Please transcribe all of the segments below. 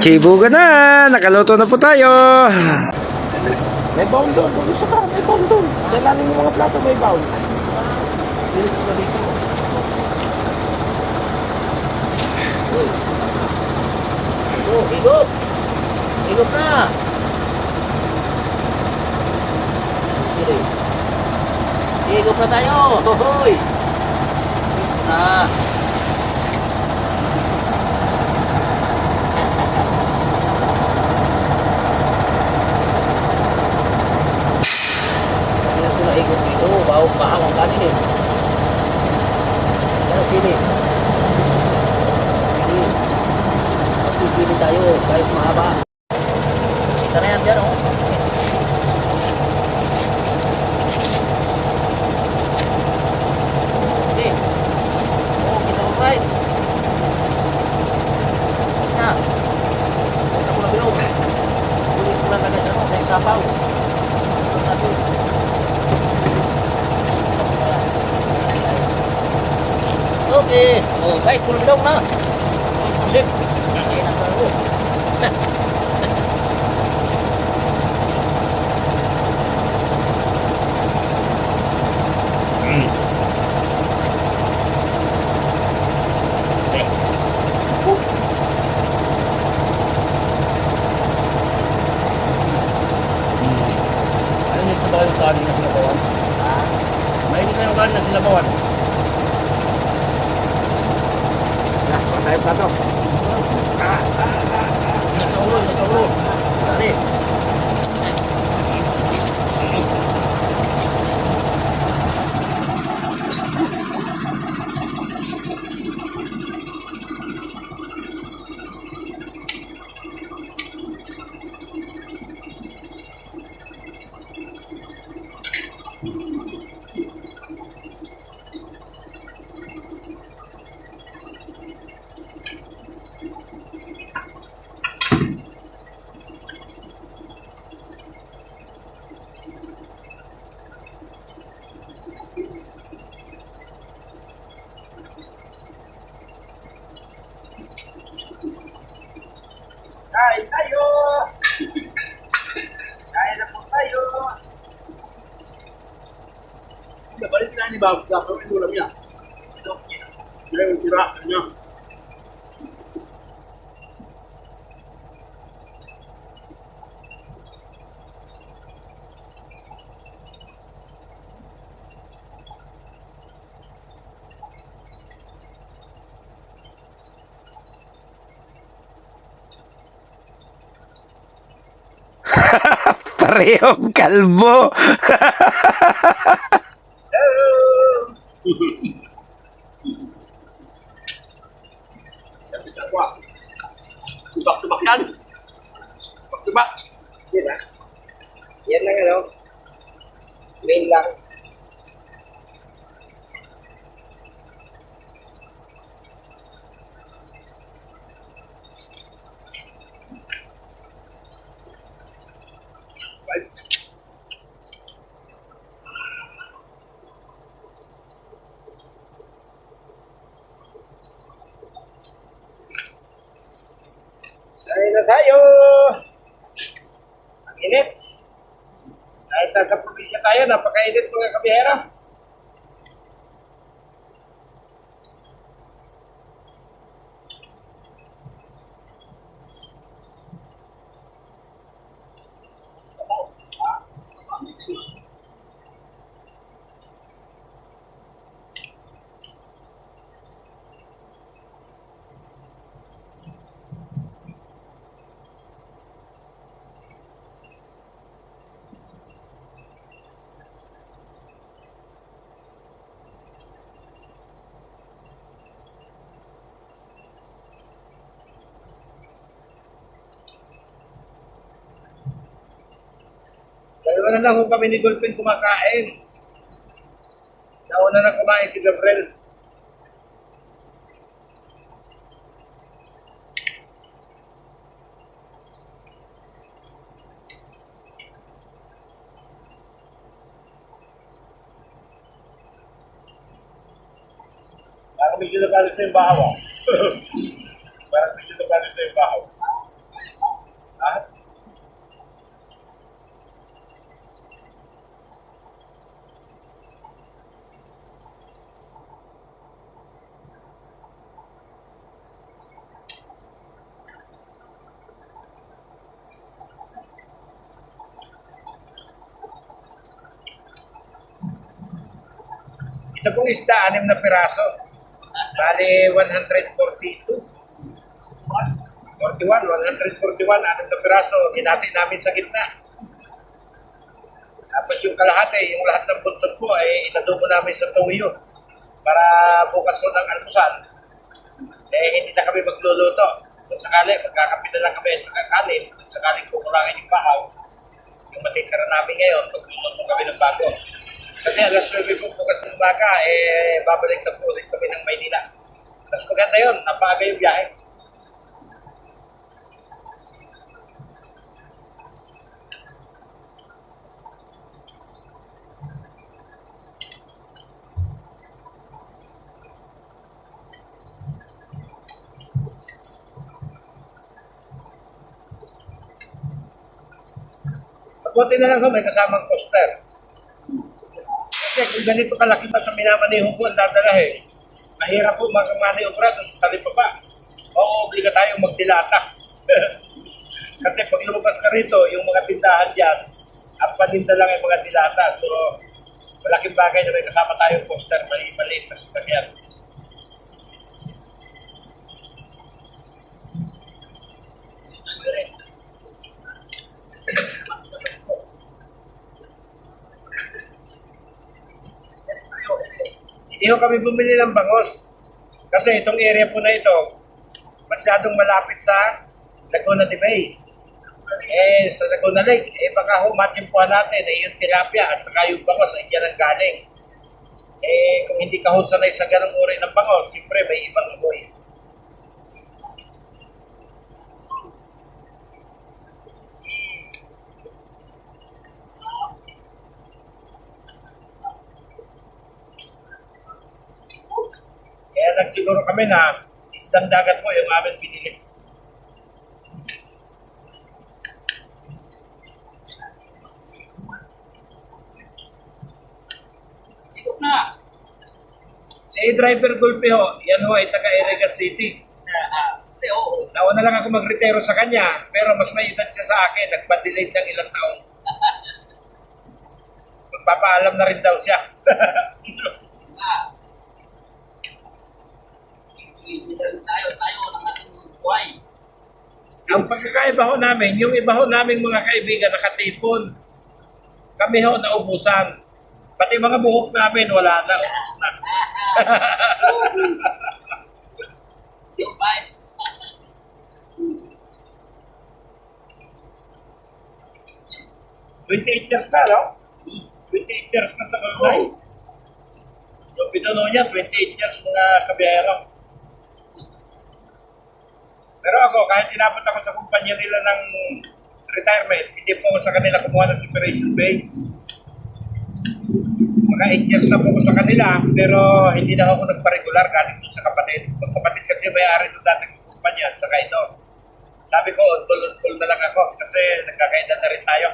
Chibuga na! Nakaluto na po tayo! May bound doon. Kung gusto ka, may bound doon. Sa ilalim ng mga plato, may bound. Dito ka dito. Higop! Higop na! Sige. Higop na tayo! Hohoy! Gusto na! Ikot dito, bahang ang kanin eh. Kaya sini. Sini tayo, kahit mahaba. Kita na yan dyan, oh. Okay. Oh, kita mo right. Na. Kita mo na bilog. Kulit ko lang agad ano, sa isapaw. Ito natin. Okay. Oh, guys, tulog daw na. Musik. Ay, nagkaro. Okay. Ano yung sa bawal yung kanin na sinabawan? Ha? Mainit na yung kanin na sinabawan. Tayo pa to. Nagkaulo. Dali. Kain tayo! Kain na po tayo! Balik na ni Bob sa kami ulam niya. Ito, yung tira niya. Parehong kalbo! Tubak-tubak yan. Tubak-tubak. Yan ha. Yan lang ano. Main lang. Kain na tayo! Ang init. Kahit nasa probinsya tayo, napakainit mga kabihera. Dalawa na lang kung kami ni Dolphin kumakain. Nauna na kumain si Gabriel. Parang medyo nagalit na yung bahaw. Parang medyo nagalit na yung bahaw. Ito pong isda, 6 na piraso. Bali, 142. 41, 141, 6 na piraso. Hinati namin sa gitna. Tapos yung kalahati, yung lahat ng buntot po, ay inadobo namin sa tuyo. Para bukas po ng almusal, hindi na kami magluluto. Kung sakali, magkakapi na lang kami at saka kanin. Kung sakaling kukulangin yung bahaw, yung matitira namin ngayon, magluluto kami ng bago. Kasi alas 9 po bukas ng umaga, babalik na po ulit kami ng Maynila. Mas maganda yun, napaaga yung biyahe. Mabuti na lang ho, may kasamang poster. Kasi kung ganito kalaki pa sa minamanihong po ang dadalahin, mahirap po maniobra doon sa talipapa. Oo, obliga tayong magdilata. Kasi pag lumabas ka rito, yung mga tindahan dyan, ang paninda lang ay mga dilata. So, malaking bagay na may kasama tayong poster, maliit na sasakyan. Hindi ko kami bumili ng bangos. Kasi itong area po na ito, masyadong malapit sa Laguna de Bay. Sa Laguna Lake, baka matimpuhan natin, yung tilapia at saka yung bangos ay dyan ang galing. Kung hindi ka ho sanay sa ganong uri ng bangos, siyempre may ibang amoy. Kaya nagsiguro kami na isdang dagat po yung amin pinili. Ikot na! Si driver Gulpe ho, yan ho ay taga-Iriga City. Nauna lang ako mag-retiro sa kanya, pero mas may edad siya sa akin, nagpa-delay ng ilang taon. Magpapaalam na rin daw siya. Tayo ng ating buhay. Ang pagkakaiba ho namin, yung iba ho naming mga kaibigan nakatipon. Kami ho naubusan. Pati mga buhok namin wala na, ubus na. Yung buhay. 28 years na, no? 28 years na sa Kalunay. Yung pinuno niya, 28 years mga kabiyero. Pero ako, kahit inabot ako sa kumpanya nila ng retirement, hindi po ako sa kanila kumuha ng separation pay. Mga 8 years na po ako sa kanila, pero hindi na ako nagpa-regular galing doon sa kapatid. Magkapatid kasi may-ari doon dating kumpanya, at saka ito. Sabi ko, on-call na lang ako kasi nagkakaedad na rin tayo.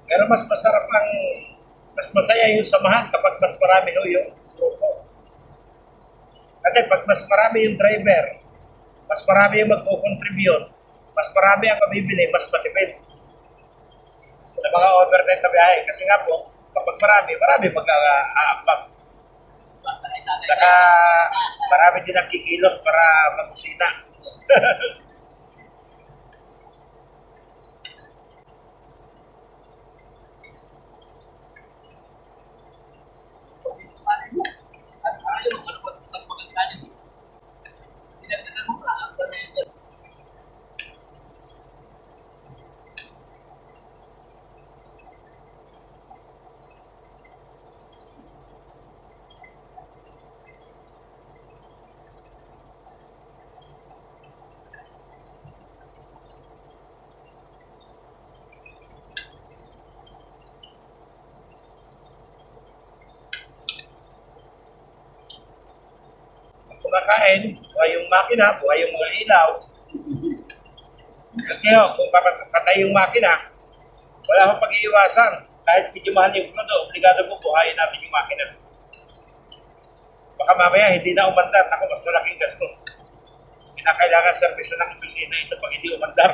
Pero mas masaya yung samahan kapag mas marami ho yung grupo. Kasi pag mas marami yung driver, mas marami yung magko-contribute, mas marami ang mabibili, mas matipid sa mga overnight na biyahe. Kasi nga po, kapag marami mag-aambag. Saka marami din ang kikilos para mag-usina. Kumakain, buhay yung makina, buhay yung mga ilaw. Kasi kung patay yung makina, Wala akong pag-iiwasan. Kahit medyo mahal yung crudo, obligado po buhayin natin yung makina. Baka mamaya hindi na umandar. Ako, mas malaking gastos. Kinakailangan service na ng opisina ito pag hindi umandar.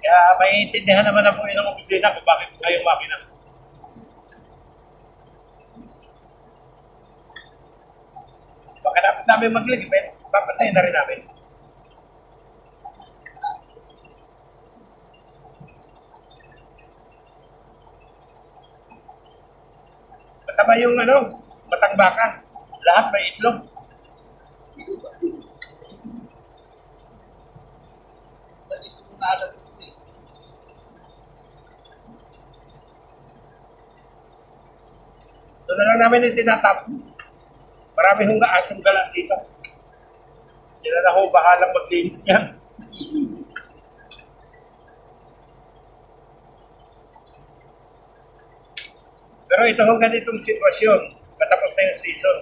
Kaya maiintindihan naman na po yun ng opisina kung bakit buhay yung makina. Baka dapat namin mag-ligpit, papatay na rin namin. Matama yung batang baka. Lahat may itlog. Dali ko na alam ko eh. Doon na lang namin yung tinatap. Marami hong asong galang dito. Sila na ho bahalang maglinis niyan. Pero ito hong ganitong sitwasyon, matapos na yung season.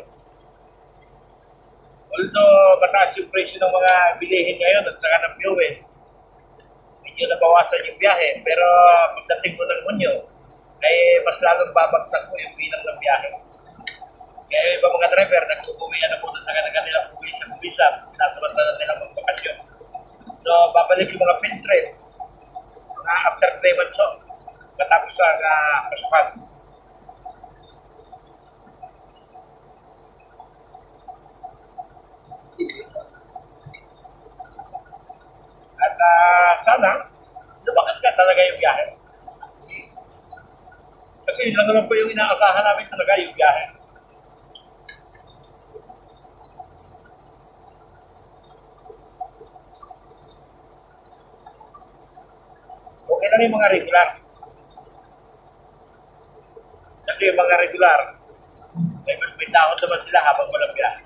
Although mataas yung presyo ng mga bilihin ngayon at saka ng fuel, medyo nabawasan yung biyahe. Pero pagdating mo ng Hunyo, ay mas lalong babagsak mo yung bilang ng biyahe. Kaya yung iba mga driver, nag-uuwian na po sa kanilang pubisa, sinasamantala nila magbakasyon. So, babalik yung mga field trips, mga after 3 months off, matapos ang pasukan. At sana, lumakas ka talaga yung biyahe. Kasi yun lang naman po yung inaasahan namin talaga yung biyahe. Okay lang yung mga regular. Kasi yung mga regular, may sahod naman sila habang walang biyahe.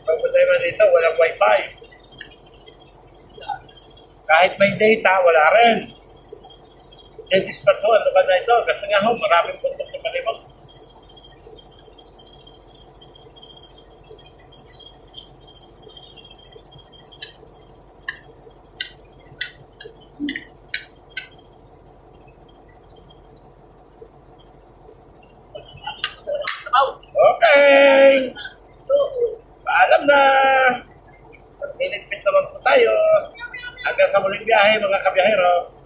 Pag problema dito, walang wifi. Kahit may data, wala rin. Dentist pa to, ano ba na ito? Kasi nga ho, maraming puntok sa malimot. Okay! Paalam na! Niligpit naman po tayo. Hanggang sa muling biyahe, mga kabiyahero.